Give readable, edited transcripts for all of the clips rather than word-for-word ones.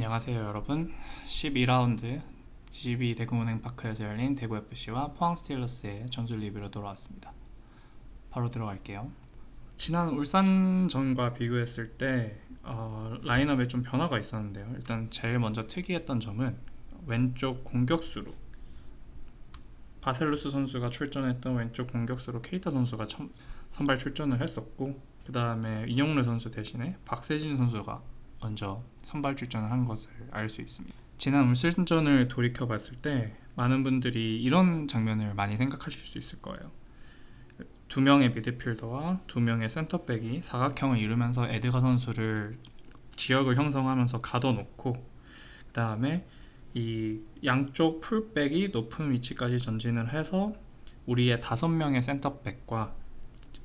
안녕하세요 여러분. 12라운드 GB 대구은행파크에서 열린 대구FC와 포항 스틸러스의 전술 리뷰로 돌아왔습니다. 바로 들어갈게요. 지난 울산전과 비교했을 때 라인업에 좀 변화가 있었는데요. 일단 제일 먼저 특이했던 점은 왼쪽 공격수로 바셀루스 선수가 출전했던 왼쪽 공격수로 케이타 선수가 선발 출전을 했었고, 그 다음에 이영래 선수 대신에 박세진 선수가 먼저 선발 출전을 한 것을 알 수 있습니다. 지난 울산전을 돌이켜봤을 때 많은 분들이 이런 장면을 많이 생각하실 수 있을 거예요. 두 명의 미드필더와 두 명의 센터백이 사각형을 이루면서 에드가 선수를 지역을 형성하면서 가둬놓고, 그 다음에 이 양쪽 풀백이 높은 위치까지 전진을 해서 우리의 5명의 센터백과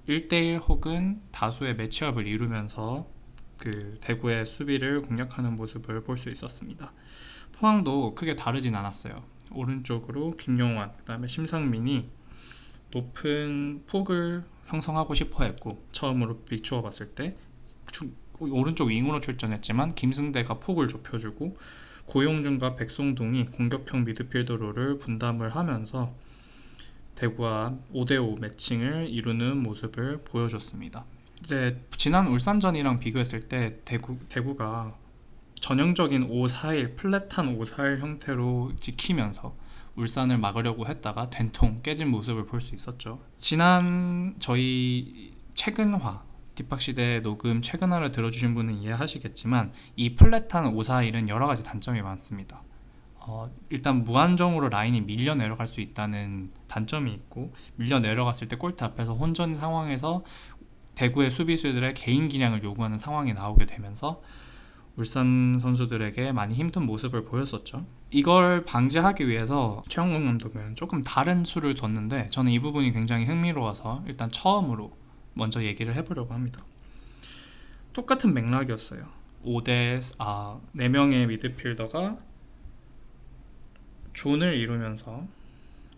1대1 혹은 다수의 매치업을 이루면서 그 대구의 수비를 공략하는 모습을 볼 수 있었습니다. 포항도 크게 다르진 않았어요. 오른쪽으로 김용환, 그 다음에 심상민이 높은 폭을 형성하고 싶어 했고, 처음으로 비추어 봤을 때 오른쪽 윙으로 출전했지만 김승대가 폭을 좁혀주고 고용준과 백송동이 공격형 미드필더로를 분담을 하면서 대구와 5대5 매칭을 이루는 모습을 보여줬습니다. 이제 지난 울산전이랑 비교했을 때 대구가 전형적인 5-4-1 플랫한 5-4-1 형태로 지키면서 울산을 막으려고 했다가 된통 깨진 모습을 볼 수 있었죠. 지난 저희 최근화 뒷박시대 녹음 최근화를 들어주신 분은 이해하시겠지만 이 플랫한 5-4-1은 여러가지 단점이 많습니다. 일단 무한정으로 라인이 밀려 내려갈 수 있다는 단점이 있고, 밀려 내려갔을 때 골대 앞에서 혼전 상황에서 대구의 수비수들의 개인 기량을 요구하는 상황이 나오게 되면서 울산 선수들에게 많이 힘든 모습을 보였었죠. 이걸 방지하기 위해서 최영근 감독은 조금 다른 수를 뒀는데, 저는 이 부분이 굉장히 흥미로워서 일단 처음으로 먼저 얘기를 해보려고 합니다. 똑같은 맥락이었어요. 4명의 미드필더가 존을 이루면서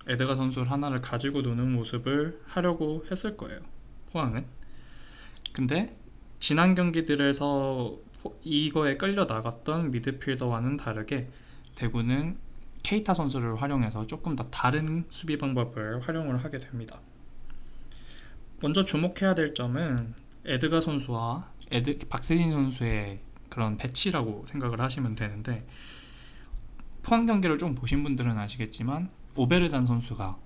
에드가 선수 하나를 가지고 노는 모습을 하려고 했을 거예요, 포항은. 근데 지난 경기들에서 이거에 끌려 나갔던 미드필더와는 다르게 대구는 케이타 선수를 활용해서 조금 더 다른 수비 방법을 활용을 하게 됩니다. 먼저 주목해야 될 점은 에드가 선수와 박세진 선수의 그런 배치라고 생각을 하시면 되는데, 포항 경기를 좀 보신 분들은 아시겠지만 오베르단 선수가,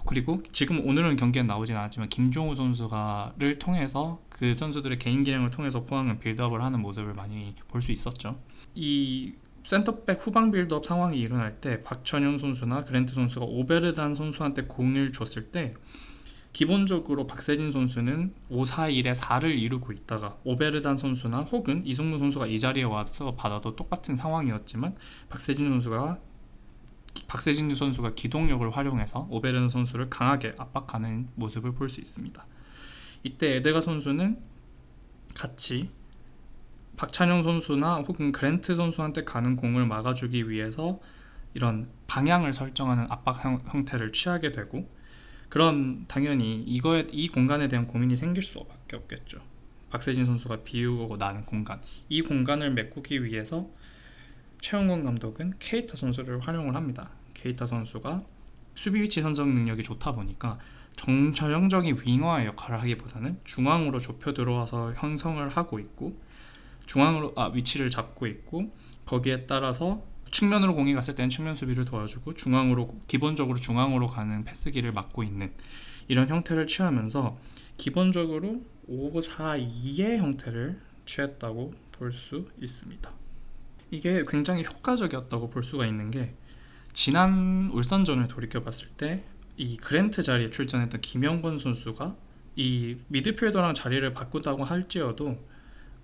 그리고 지금 오늘은 경기에 나오진 않았지만 김종우 선수가를 통해서 그 선수들의 개인 기량을 통해서 포항은 빌드업을 하는 모습을 많이 볼 수 있었죠. 이 센터백 후방 빌드업 상황이 일어날 때 박천영 선수나 그랜트 선수가 오베르단 선수한테 공을 줬을 때 기본적으로 박세진 선수는 5-4-1에 4를 이루고 있다가 오베르단 선수나 혹은 이승무 선수가 이 자리에 와서 받아도 똑같은 상황이었지만 박세진 선수가 기동력을 활용해서 오베르단 선수를 강하게 압박하는 모습을 볼 수 있습니다. 이때 에데가 선수는 같이 박찬영 선수나 혹은 그랜트 선수한테 가는 공을 막아주기 위해서 이런 방향을 설정하는 압박 형태를 취하게 되고, 그럼 당연히 이 공간에 대한 고민이 생길 수밖에 없겠죠. 박세진 선수가 비우고 나는 공간, 이 공간을 메꾸기 위해서 최영건 감독은 케이타 선수를 활용을 합니다. 케이타 선수가 수비 위치 선정 능력이 좋다 보니까 전형적인 윙어의 역할을 하기보다는 중앙으로 좁혀 들어와서 형성을 하고 있고, 중앙으로 위치를 잡고 있고, 거기에 따라서 측면으로 공이 갔을 때는 측면 수비를 도와주고 기본적으로 중앙으로 가는 패스기를 막고 있는 이런 형태를 취하면서 기본적으로 5-4-2의 형태를 취했다고 볼 수 있습니다. 이게 굉장히 효과적이었다고 볼 수가 있는 게, 지난 울산전을 돌이켜봤을 때 이 그랜트 자리에 출전했던 김영권 선수가 이 미드필더랑 자리를 바꾸다고 할지어도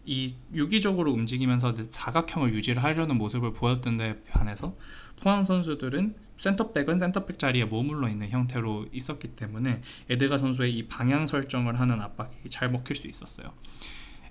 이 유기적으로 움직이면서 사각형을 유지를 하려는 모습을 보였던 데 반해서 포항 선수들은 센터백은 센터백 자리에 머물러 있는 형태로 있었기 때문에 에드가 선수의 이 방향 설정을 하는 압박이 잘 먹힐 수 있었어요.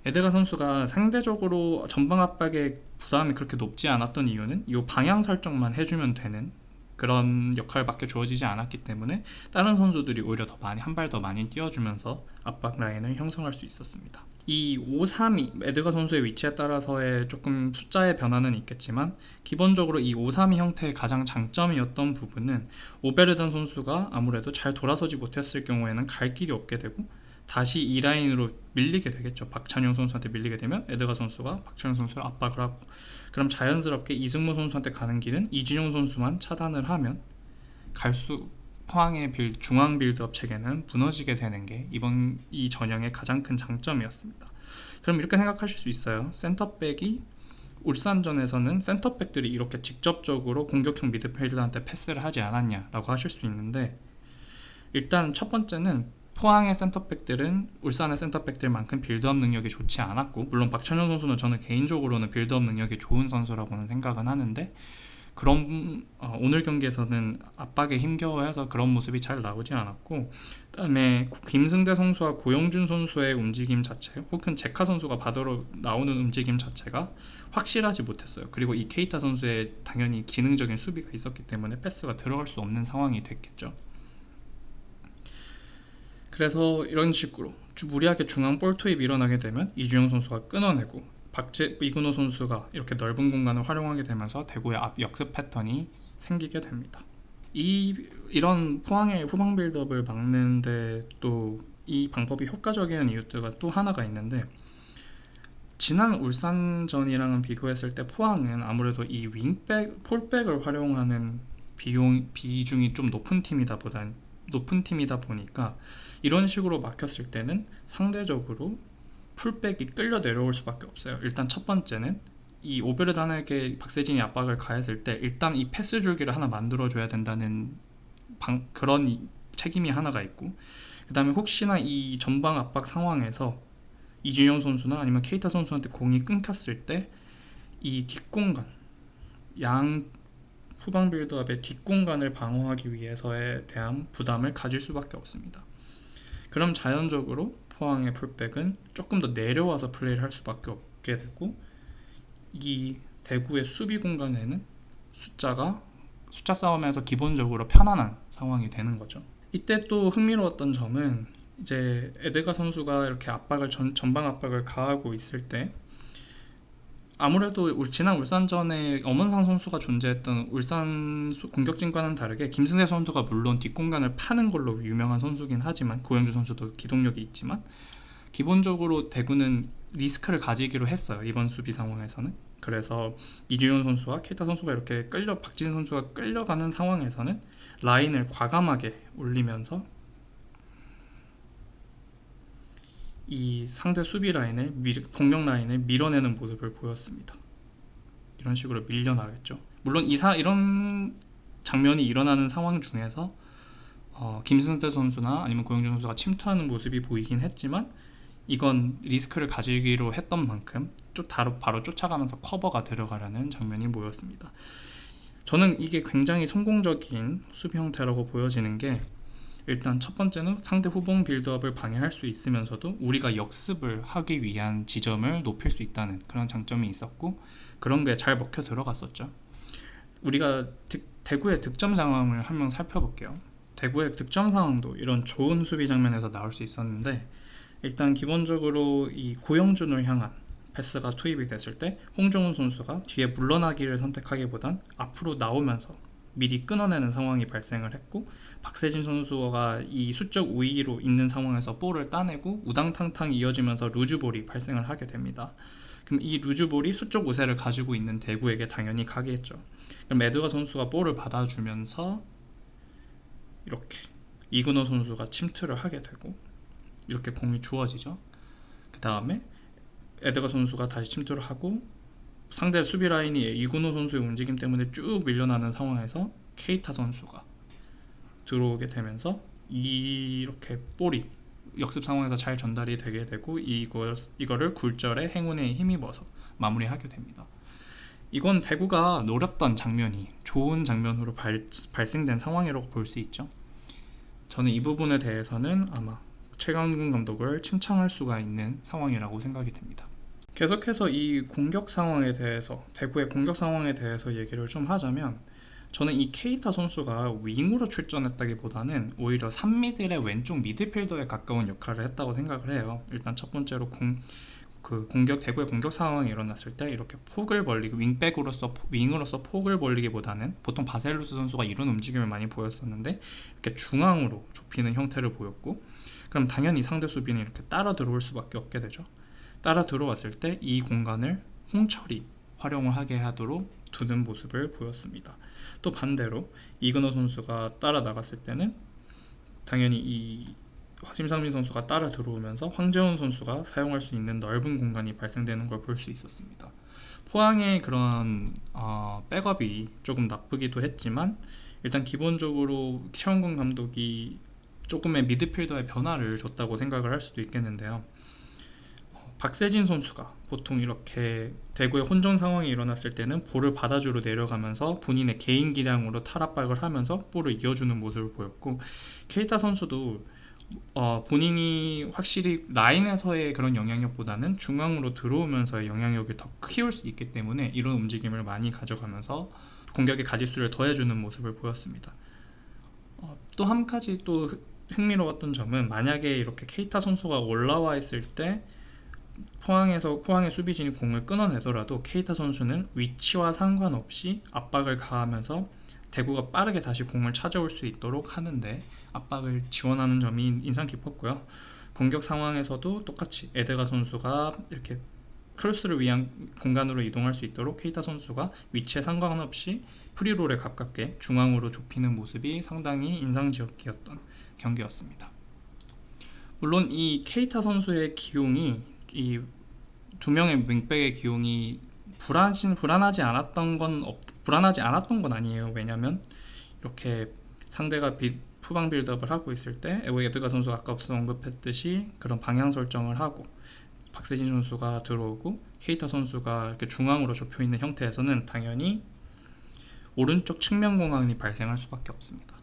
에드가 선수가 상대적으로 전방 압박의 부담이 그렇게 높지 않았던 이유는 이 방향 설정만 해주면 되는 그런 역할밖에 주어지지 않았기 때문에 다른 선수들이 오히려 한 발 더 많이 띄워주면서 압박 라인을 형성할 수 있었습니다. 이 5-3-2 에드가 선수의 위치에 따라서의 조금 숫자의 변화는 있겠지만 기본적으로 이 5-3-2 형태의 가장 장점이었던 부분은 오베르단 선수가 아무래도 잘 돌아서지 못했을 경우에는 갈 길이 없게 되고 다시 이 라인으로 밀리게 되겠죠. 박찬용 선수한테 밀리게 되면 에드가 선수가 박찬용 선수를 압박을 하고, 그럼 자연스럽게 이승모 선수한테 가는 길은 이준용 선수만 차단을 하면 포항의 중앙 빌드업 체계는 무너지게 되는 게 이번 이 전형의 가장 큰 장점이었습니다. 그럼 이렇게 생각하실 수 있어요. 센터백이 울산전에서는 센터백들이 이렇게 직접적으로 공격형 미드필더한테 패스를 하지 않았냐라고 하실 수 있는데, 일단 첫 번째는 포항의 센터백들은 울산의 센터백들만큼 빌드업 능력이 좋지 않았고, 물론 박찬현 선수는 저는 개인적으로는 빌드업 능력이 좋은 선수라고는 생각은 하는데, 그런 오늘 경기에서는 압박에 힘겨워해서 그런 모습이 잘 나오지 않았고, 그다음에 김승대 선수와 고영준 선수의 움직임 자체 혹은 제카 선수가 바다로 나오는 움직임 자체가 확실하지 못했어요. 그리고 이 케이타 선수의 당연히 기능적인 수비가 있었기 때문에 패스가 들어갈 수 없는 상황이 됐겠죠. 그래서 이런 식으로 무리하게 중앙 볼 투입이 일어나게 되면 이주영 선수가 끊어내고 이근호 선수가 이렇게 넓은 공간을 활용하게 되면서 대구의 앞 역습 패턴이 생기게 됩니다. 이런 포항의 후방 빌드업을 막는데 또 이 방법이 효과적인 이유가 또 하나가 있는데, 지난 울산전이랑은 비교했을 때 포항은 아무래도 이 폴백을 활용하는 비중이 좀 높은 팀이다 보니까 이런 식으로 막혔을 때는 상대적으로 풀백이 끌려 내려올 수밖에 없어요. 일단 첫 번째는 이 오베르단에게 박세진이 압박을 가했을 때 일단 이 패스 줄기를 하나 만들어줘야 된다는 그런 책임이 하나가 있고, 그 다음에 혹시나 이 전방 압박 상황에서 이준영 선수나 아니면 케이타 선수한테 공이 끊겼을 때 이 뒷공간, 양 후방 빌드업의 뒷공간을 방어하기 위해서에 대한 부담을 가질 수밖에 없습니다. 그럼 자연적으로 포항의 풀백은 조금 더 내려와서 플레이를 할 수밖에 없게 되고, 이 대구의 수비 공간에는 숫자 싸움에서 기본적으로 편안한 상황이 되는 거죠. 이때 또 흥미로웠던 점은 이제 에드가 선수가 이렇게 전방 압박을 가하고 있을 때 아무래도 지난 울산전에 엄원상 선수가 존재했던 울산 공격진과는 다르게 김승태 선수가 물론 뒷공간을 파는 걸로 유명한 선수긴 하지만, 고영주 선수도 기동력이 있지만 기본적으로 대구는 리스크를 가지기로 했어요, 이번 수비 상황에서는. 그래서 이주현 선수와 케이타 선수가 이렇게 박진희 선수가 끌려가는 상황에서는 라인을 과감하게 올리면서 이 상대 수비 라인을 공격 라인을 밀어내는 모습을 보였습니다. 이런 식으로 밀려나겠죠. 물론 이런 장면이 일어나는 상황 중에서 김승태 선수나 아니면 고영준 선수가 침투하는 모습이 보이긴 했지만, 이건 리스크를 가지기로 했던 만큼 바로 쫓아가면서 커버가 들어가려는 장면이 보였습니다. 저는 이게 굉장히 성공적인 수비 형태라고 보여지는 게, 일단 첫 번째는 상대 후방 빌드업을 방해할 수 있으면서도 우리가 역습을 하기 위한 지점을 높일 수 있다는 그런 장점이 있었고, 그런 게 잘 먹혀 들어갔었죠. 우리가 대구의 득점 상황을 한번 살펴볼게요. 대구의 득점 상황도 이런 좋은 수비 장면에서 나올 수 있었는데, 일단 기본적으로 이 고영준을 향한 패스가 투입이 됐을 때 홍정훈 선수가 뒤에 물러나기를 선택하기보단 앞으로 나오면서 미리 끊어내는 상황이 발생을 했고, 박세진 선수가 이 수적 우위로 있는 상황에서 볼을 따내고 우당탕탕 이어지면서 루즈볼이 발생을 하게 됩니다. 그럼 이 루즈볼이 수적 우세를 가지고 있는 대구에게 당연히 가겠죠. 그럼 에드가 선수가 볼을 받아주면서 이렇게 이근호 선수가 침투를 하게 되고 이렇게 공이 주어지죠. 그 다음에 에드가 선수가 다시 침투를 하고 상대 수비 라인이 이근호 선수의 움직임 때문에 쭉 밀려나는 상황에서 케이타 선수가 들어오게 되면서 이렇게 볼이 역습 상황에서 잘 전달이 되게 되고, 이거를 굴절에 행운에 힘입어서 마무리하게 됩니다. 이건 대구가 노렸던 장면이 좋은 장면으로 발생된 상황이라고 볼 수 있죠. 저는 이 부분에 대해서는 아마 최강준 감독을 칭찬할 수가 있는 상황이라고 생각이 됩니다. 계속해서 이 공격 상황에 대해서, 대구의 공격 상황에 대해서 얘기를 좀 하자면, 저는 이 케이타 선수가 윙으로 출전했다기보다는 오히려 3미들의 왼쪽 미드필더에 가까운 역할을 했다고 생각을 해요. 일단 첫 번째로 대구의 공격 상황이 일어났을 때 이렇게 폭을 벌리고 윙으로서 폭을 벌리기보다는 보통 바셀루스 선수가 이런 움직임을 많이 보였었는데 이렇게 중앙으로 좁히는 형태를 보였고, 그럼 당연히 상대 수비는 이렇게 따라 들어올 수밖에 없게 되죠. 따라 들어왔을 때 이 공간을 홍철이 활용을 하게 하도록 두는 모습을 보였습니다. 또 반대로 이근호 선수가 따라 나갔을 때는 당연히 이 심상민 선수가 따라 들어오면서 황재훈 선수가 사용할 수 있는 넓은 공간이 발생되는 걸 볼 수 있었습니다. 포항의 그런 백업이 조금 나쁘기도 했지만 일단 기본적으로 최원근 감독이 조금의 미드필더의 변화를 줬다고 생각을 할 수도 있겠는데요. 박세진 선수가 보통 이렇게 대구의 혼전 상황이 일어났을 때는 볼을 바다주로 내려가면서 본인의 개인 기량으로 탈압박을 하면서 볼을 이어주는 모습을 보였고, 케이타 선수도 본인이 확실히 라인에서의 그런 영향력보다는 중앙으로 들어오면서의 영향력을 더 키울 수 있기 때문에 이런 움직임을 많이 가져가면서 공격의 가짓수를 더해주는 모습을 보였습니다. 또 한 가지 또 흥미로웠던 점은, 만약에 이렇게 케이타 선수가 올라와 있을 때 포항의 수비진이 공을 끊어내더라도 케이타 선수는 위치와 상관없이 압박을 가하면서 대구가 빠르게 다시 공을 찾아올 수 있도록 하는데 압박을 지원하는 점이 인상 깊었고요. 공격 상황에서도 똑같이 에드가 선수가 이렇게 크로스를 위한 공간으로 이동할 수 있도록 케이타 선수가 위치에 상관없이 프리롤에 가깝게 중앙으로 좁히는 모습이 상당히 인상적이었던 경기였습니다. 물론 이 케이타 선수의 기용이, 이 두 명의 윙백의 기용이 불안하지 않았던 건 아니에요. 왜냐면 이렇게 상대가 후방 빌드업을 하고 있을 때 에드가 선수가 아까 언급했듯이 그런 방향 설정을 하고 박세진 선수가 들어오고 케이타 선수가 이렇게 중앙으로 좁혀 있는 형태에서는 당연히 오른쪽 측면 공간이 발생할 수밖에 없습니다.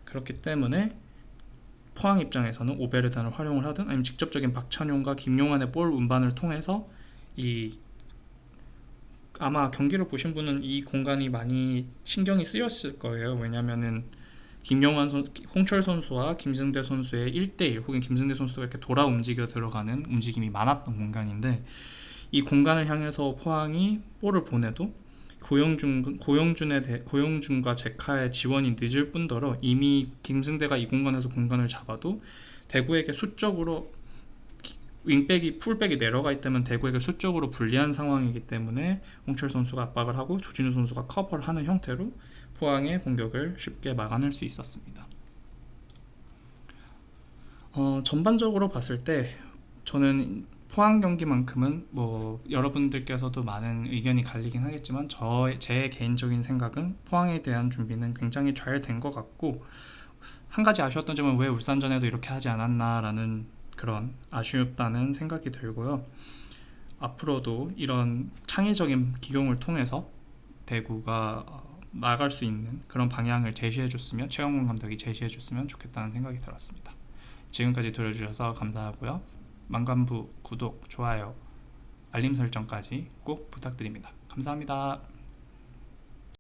그렇기 때문에 포항 입장에서는 오베르단을 활용을 하든 아니면 직접적인 박찬용과 김용환의 볼 운반을 통해서 아마 경기를 보신 분은 이 공간이 많이 신경이 쓰였을 거예요. 왜냐면은 홍철 선수와 김승대 선수의 1대1 혹은 김승대 선수가 이렇게 돌아 움직여 들어가는 움직임이 많았던 공간인데, 이 공간을 향해서 포항이 볼을 보내도 고영준과 제카의 지원이 늦을 뿐더러 이미 김승대가 이 공간에서 공간을 잡아도 대구에게 수적으로 풀백이 내려가 있다면 대구에게 수적으로 불리한 상황이기 때문에 홍철 선수가 압박을 하고 조진우 선수가 커버를 하는 형태로 포항의 공격을 쉽게 막아낼 수 있었습니다. 전반적으로 봤을 때 저는 포항 경기만큼은 여러분들께서도 많은 의견이 갈리긴 하겠지만 제 개인적인 생각은 포항에 대한 준비는 굉장히 잘 된 것 같고, 한 가지 아쉬웠던 점은 왜 울산전에도 이렇게 하지 않았나라는 그런 아쉽다는 생각이 들고요. 앞으로도 이런 창의적인 기용을 통해서 대구가 나갈 수 있는 그런 방향을 최영훈 감독이 제시해줬으면 좋겠다는 생각이 들었습니다. 지금까지 들어주셔서 감사하고요. 만관부 구독, 좋아요, 알림 설정까지 꼭 부탁드립니다. 감사합니다.